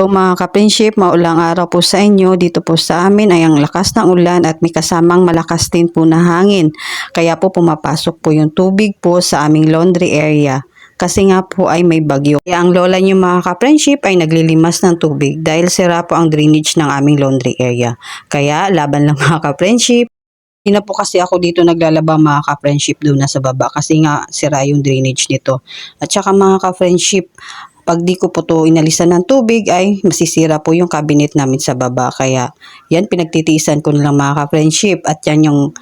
So mga ka-friendship, maulang araw po sa inyo. Dito po sa amin ay ang lakas ng ulan at may kasamang malakas din po na hangin. Kaya po pumapasok po yung tubig po sa aming laundry area. Kasi nga po ay may bagyo. Kaya ang lola niyo mga ka-friendship ay naglilimas ng tubig dahil sira po ang drainage ng aming laundry area. Kaya laban lang mga ka-friendship. Hindi na po kasi ako dito naglalaba mga ka-friendship doon na sa baba kasi nga sira yung drainage nito. At saka mga ka-friendship, pag di ko po to inalisan ng tubig ay masisira po yung cabinet namin sa baba. Kaya yan pinagtitiisan ko nilang mga ka-friendship. At yan yung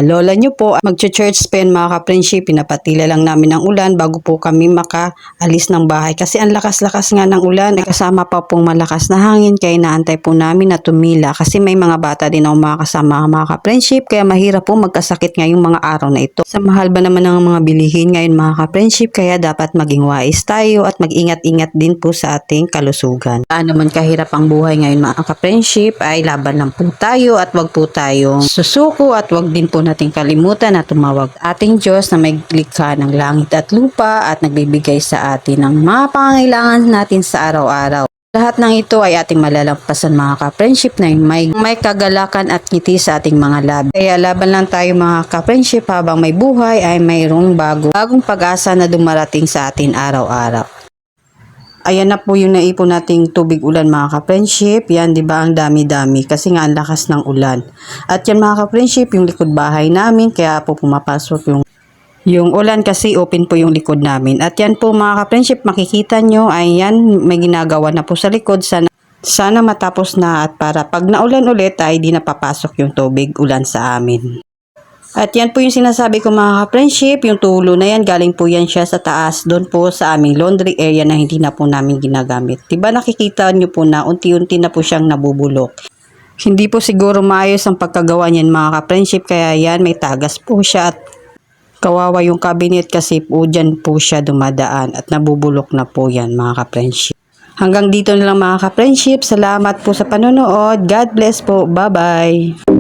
lola nyo po. Mag-church pen mga ka-friendship. Pinapatila lang namin ng ulan bago po kami makaalis ng bahay. Kasi ang lakas-lakas nga ng ulan. Kasama pa pong malakas na hangin. Kaya naantay po namin na tumila. Kasi may mga bata din ako mga kasama mga ka-friendship. Kaya mahirap po magkasakit ngayong mga araw na ito. Sa mahal ba naman ng mga bilihin ngayon mga ka-friendship. Kaya dapat maging wise tayo at mag-ingat din po sa ating kalusugan. Paano man kahirap ang buhay ngayon mga ka-friendship ay laban lang po tayo at wag po tayong susuko at wag din po nating kalimutan na tumawag ating Diyos na may likha ng langit at lupa at nagbibigay sa atin ng mga pangangailangan natin sa araw-araw. Lahat ng ito ay ating malalampasan mga ka-friendship na may kagalakan at ngiti sa ating mga labi. Kaya laban lang tayo mga ka-friendship habang may buhay ay mayroong bagong pag-asa na dumarating sa atin araw-araw. Ayan na po yung naipon nating tubig ulan mga ka-friendship. Yan, di ba ang dami-dami kasi nga ang lakas ng ulan. At yan mga ka-friendship, yung likod bahay namin kaya po pumapasok yung ulan kasi open po yung likod namin. At yan po mga ka-friendship, makikita nyo ay yan may ginagawa na po sa likod. Sana matapos na at para pag naulan ulit ay di napapasok yung tubig ulan sa amin. At yan po yung sinasabi ko mga ka-friendship, yung tulo na yan, galing po yan siya sa taas, doon po sa aming laundry area na hindi na po namin ginagamit. Diba nakikita nyo po na unti-unti na po siyang nabubulok. Hindi po siguro maayos ang pagkagawa niyan mga ka-friendship, kaya yan may tagas po siya at kawawa yung cabinet kasi po dyan po siya dumadaan at nabubulok na po yan mga ka-friendship. Hanggang dito na lang mga ka-friendship, salamat po sa panonood, God bless po, bye bye!